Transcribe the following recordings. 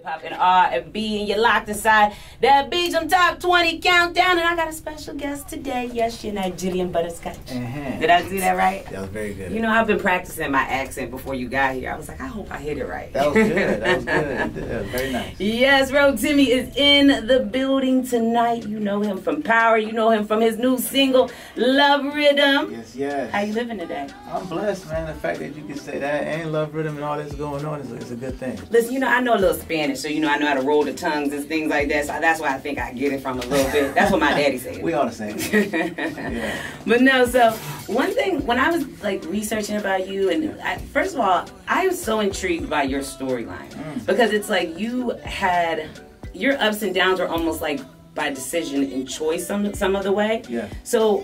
hip hop and R&B, and you're locked inside that Beat Top 20 countdown. And I got a special guest today. Yes, you're Nigerian butterscotch. Did I do that right? That was very good. You know, I've been practicing my accent before you got here. I was like, I hope I hit it right. That was good. That was good. That was very nice. Yes, Rotimi is in the building tonight. You know him from Power. You know him from his new single, Love Riddim. Yes, yes. How you living today? I'm blessed, man. The fact that you can say that and Love Riddim and all this going on is a good thing. Listen, you know, I know a little Spanish, so you know I know how to roll the tongues and things like that. So that's why I think I get it from a little bit. That's what my daddy said. We all the same. Yeah. But no, so one thing, when I was like researching about you, and first of all, I was so intrigued by your storyline because it's like you had your ups and downs were almost like by decision and choice some of the way. Yeah. So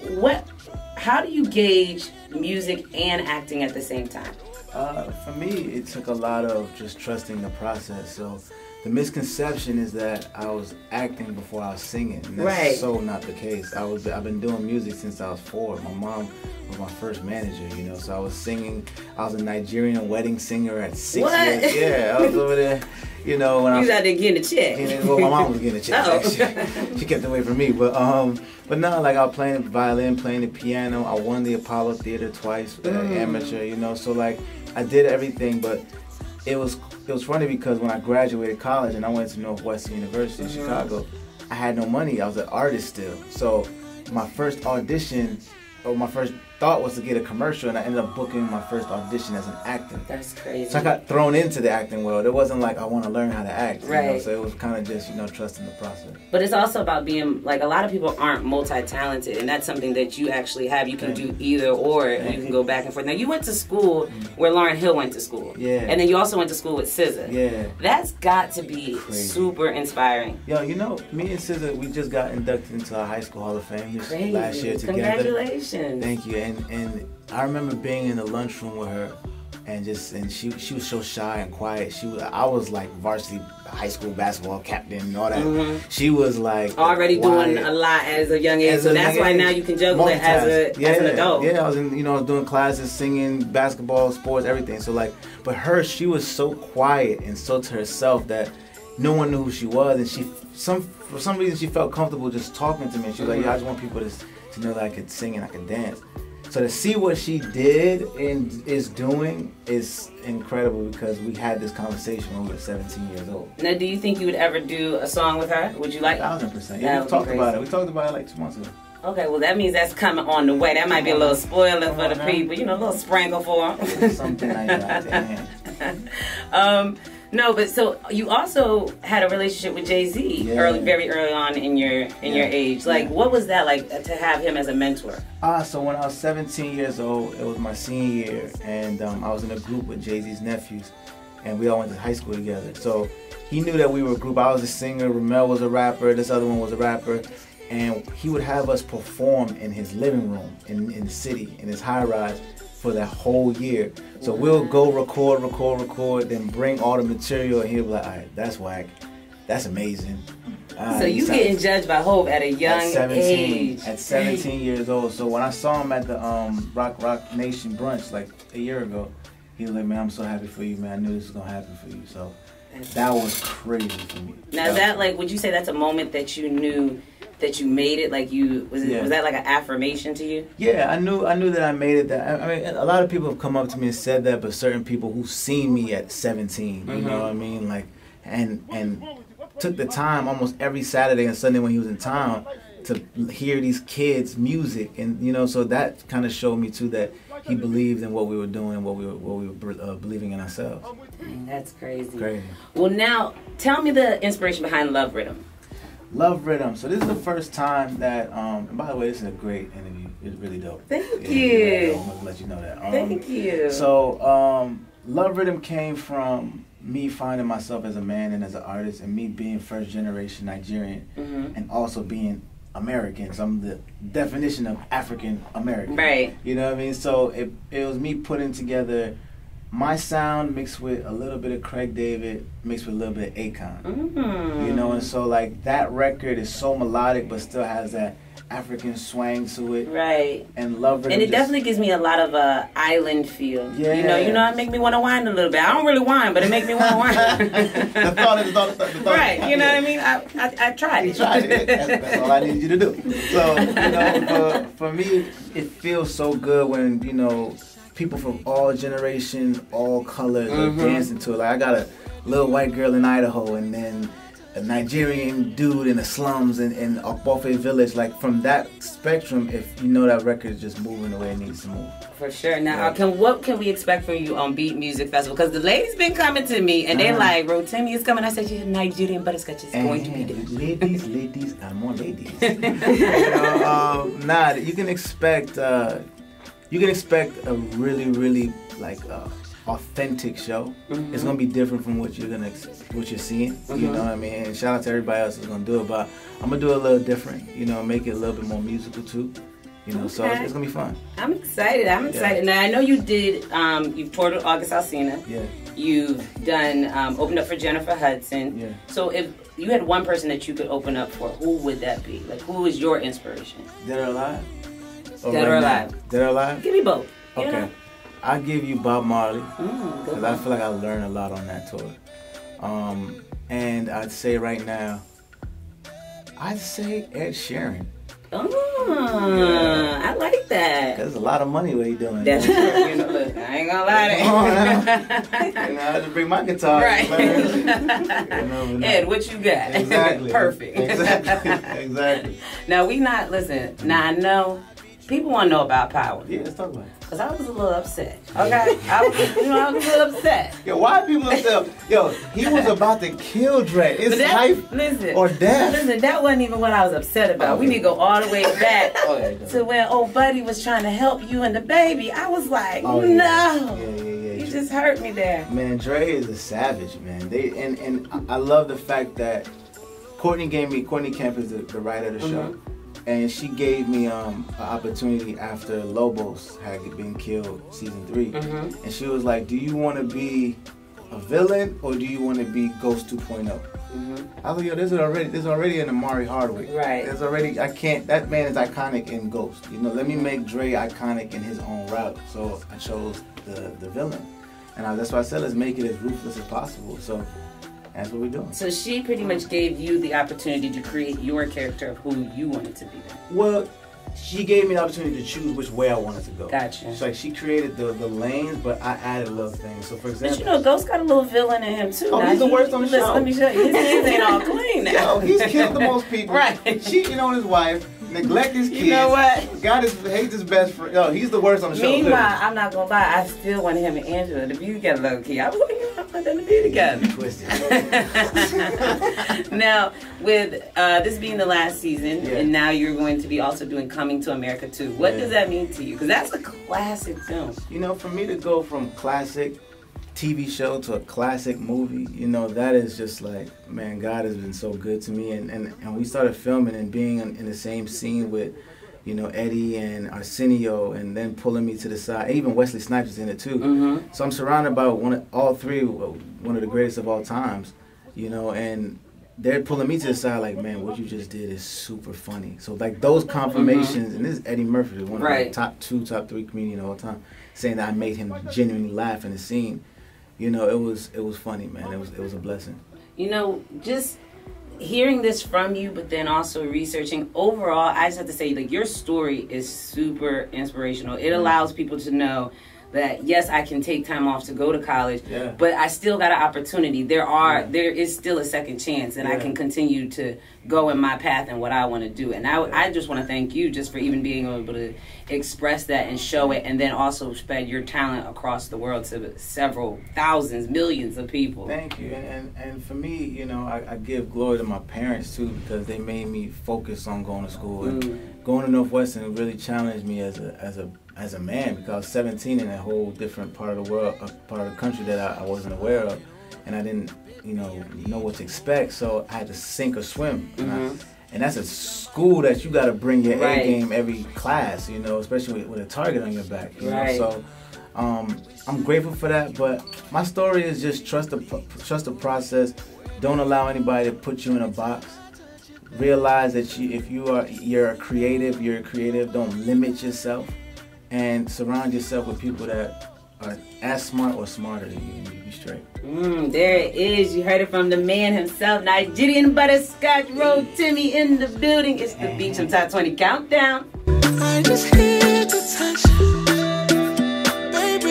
how do you gauge music and acting at the same time? For me, it took a lot of just trusting the process. So the misconception is that I was acting before I was singing. And that's so not the case. I've been doing music since I was 4. My mom was my first manager, you know. So I was singing. I was a Nigerian wedding singer at 6 years. Yeah, I was over there, you know. When you was out there getting a check. Well, my mom was getting a check. Actually. She kept away from me, but no, like I was playing the violin, playing the piano. I won the Apollo Theater twice, amateur, you know. So like I did everything, but it was funny because when I graduated college and I went to Northwestern University in Chicago, I had no money. I was an artist still. So my first audition, or my first thought was to get a commercial, and I ended up booking my first audition as an actor. That's crazy. So I got thrown into the acting world. It wasn't like I want to learn how to act. Right. You know? So it was kind of just, you know, trusting the process. But it's also about being, like, a lot of people aren't multi-talented, and that's something that you actually have. You can do either or, and you can go back and forth. Now, you went to school where Lauryn Hill went to school. Yeah. And then you also went to school with SZA. Yeah. That's got to be super inspiring. Yo, you know, me and SZA, we just got inducted into our high school Hall of Fame last year together. Congratulations. Thank you. And I remember being in the lunchroom with her, and she was so shy and quiet. I was like varsity high school basketball captain and all that. She was like already doing a lot as a young age, so that's why now you can juggle it as an adult. Yeah, I was I was doing classes, singing, basketball, sports, everything. So like, but she was so quiet and so to herself that no one knew who she was, and for some reason she felt comfortable just talking to me. She was like, yeah, I just want people to know that I could sing and I could dance. So to see what she did and is doing is incredible because we had this conversation when we were 17 years old. Now, do you think you would ever do a song with her? Would you like? 1000%. Yeah, we talked about it. We talked about it like 2 months ago. Okay, well that means that's coming on the way. That might be a little spoiler for the people, you know, a little sprinkle for them. Something like that. No, but so you also had a relationship with Jay-Z very early on in your age. Like, what was that like to have him as a mentor? So when I was 17 years old, it was my senior year, and I was in a group with Jay-Z's nephews, and we all went to high school together. So he knew that we were a group. I was a singer, Ramel was a rapper, this other one was a rapper, and he would have us perform in his living room in the city, in his high-rise, for that whole year. So we'll go record, then bring all the material, and he'll be like, all right, that's whack, that's amazing. So you getting judged by Hov at a young age. At 17 years old. So when I saw him at the Rock Nation brunch like a year ago, he was like, man, I'm so happy for you, man. I knew this was gonna happen for you. So that was crazy for me. Now would you say that's a moment that you knew that you made it? Like was that like an affirmation to you? Yeah, I knew that I made it. I mean, a lot of people have come up to me and said that, but certain people who've seen me at 17, you know what I mean? Like, and took the time almost every Saturday and Sunday when he was in town to hear these kids' music, and you know, so that kind of showed me too that he believed in what we were doing and what we were believing in ourselves. That's crazy. Crazy. Well, now tell me the inspiration behind Love Riddim. Love Riddim. So this is the first time that, and by the way, this is a great interview. It's really dope. Thank you. I'm gonna let you know that. Thank you. So Love Riddim came from me finding myself as a man and as an artist, and me being first generation Nigerian, and also being American. So I'm the definition of African American. Right. You know what I mean? So it was me putting together my sound mixed with a little bit of Craig David, mixed with a little bit of Akon. You know, and so like that record is so melodic, but still has that African swang to it. Right. And Love Rhythm. And it definitely gives me a lot of island feel. Yeah. You know, it make me want to whine a little bit. I don't really whine, but it make me want to whine. the thought. Right. You know what I mean? I tried it. You tried it. That's all I needed you to do. So, you know, for me, it feels so good when, you know, people from all generations, all colors are dancing to it. Like I got a little white girl in Idaho, and then a Nigerian dude in the slums in Okpofe village. Like from that spectrum, if you know that record is just moving the way it needs to move. For sure. Now, what can we expect from you on Beat Music Festival? Because the ladies been coming to me and they're like, Rotimi is coming. I said, you're Nigerian butterscotch is going to be there. Ladies, and more ladies. You know, you can expect a really, really like authentic show. It's gonna be different from what you're seeing. You know what I mean? And shout out to everybody else who's gonna do it, but I'm gonna do it a little different. You know, make it a little bit more musical too. You know, so it's gonna be fun. I'm excited. Now I know you did. You've toured with August Alsina. Yeah. You've done opened up for Jennifer Hudson. Yeah. So if you had one person that you could open up for, who would that be? Like, who is your inspiration? Dead or alive? Dead or alive? Dead or alive? Give me both. Okay. You know? I'll give you Bob Marley, because I feel like I learned a lot on that tour. And I'd say right now, I'd say Ed Sheeran. I like that. Because there's a lot of money what he doing. That's true. You know, look, I ain't gonna lie to you. You know, I just bring my guitar. Right. Ed, what you got? Exactly. Perfect. Exactly. Now now I know people want to know about Power. Yeah, let's talk about it. Because I was a little upset. Okay? I was a little upset. Yo, why are people upset? Yo, he was about to kill Dre. It's life or death. Listen, that wasn't even what I was upset about. We need to go all the way back to when old buddy was trying to help you and the baby. I was like, no. Yeah. You just hurt me there. Man, Dre is a savage, man. And I love the fact that Courtney Kemp is the writer of the show. And she gave me an opportunity after Lobos had been killed season 3. And she was like, do you want to be a villain or do you want to be Ghost 2.0? I was like, yo, there's already an Amari Hardwick. Right. There's already, that man is iconic in Ghost. You know, let me make Dre iconic in his own route. So I chose the villain. And that's why I said, let's make it as ruthless as possible. So that's what we're doing. So she pretty much gave you the opportunity to create your character of who you wanted to be then. Well, she gave me the opportunity to choose which way I wanted to go. Gotcha. So like she created the lanes, but I added little things. So for example, but you know, Ghost got a little villain in him too. Oh, he's the worst on the show. Let me show you. His hands ain't all clean now. Yo, he's killed the most people. Right. Cheating on his wife, neglect his kids. You know what? Hates his best friend. Yo, he's the worst on the show. Meanwhile, I'm not gonna lie. I still wanted him and Angela to be together, low key. I was like, I want them to be together. Twisted. Now, with this being the last season, and now you're going to be also doing Coming to America too. What does that mean to you? Because that's a classic film. You know, for me to go from classic TV show to a classic movie, you know, that is just like, man, God has been so good to me. And we started filming and being in the same scene with, you know, Eddie and Arsenio, and then pulling me to the side. Even Wesley Snipes is in it too. So I'm surrounded by one of the greatest of all times, you know, and they're pulling me to the side like, man, what you just did is super funny. So like those confirmations, and this is Eddie Murphy, one of the top 3 comedians of all time, saying that I made him genuinely laugh in the scene. You know, it was funny, man. It was a blessing. You know, just hearing this from you, but then also researching overall, I just have to say, like, your story is super inspirational. It allows people to know that yes, I can take time off to go to college, but I still got an opportunity. There is still a second chance, and I can continue to go in my path and what I want to do. And I just want to thank you just for even being able to express that and show it, and then also spread your talent across the world to several thousands, millions of people. Thank you. And for me, you know, I give glory to my parents too, because they made me focus on going to school. And going to Northwestern really challenged me as a man, because I was 17 in a whole different part of the world, a part of the country that I wasn't aware of, and I didn't, you know what to expect. So I had to sink or swim. And that's a school that you got to bring your A game every class, you know, especially with a target on your back. You know? So I'm grateful for that, but my story is just trust the process. Don't allow anybody to put you in a box. Realize that if you're a creative, don't limit yourself, and surround yourself with people that are as smart or smarter than you, and you be straight. There it is. You heard it from the man himself, Nigerian Butterscotch, Rotimi in the building. It's the Beat Top 20 Countdown. I just hit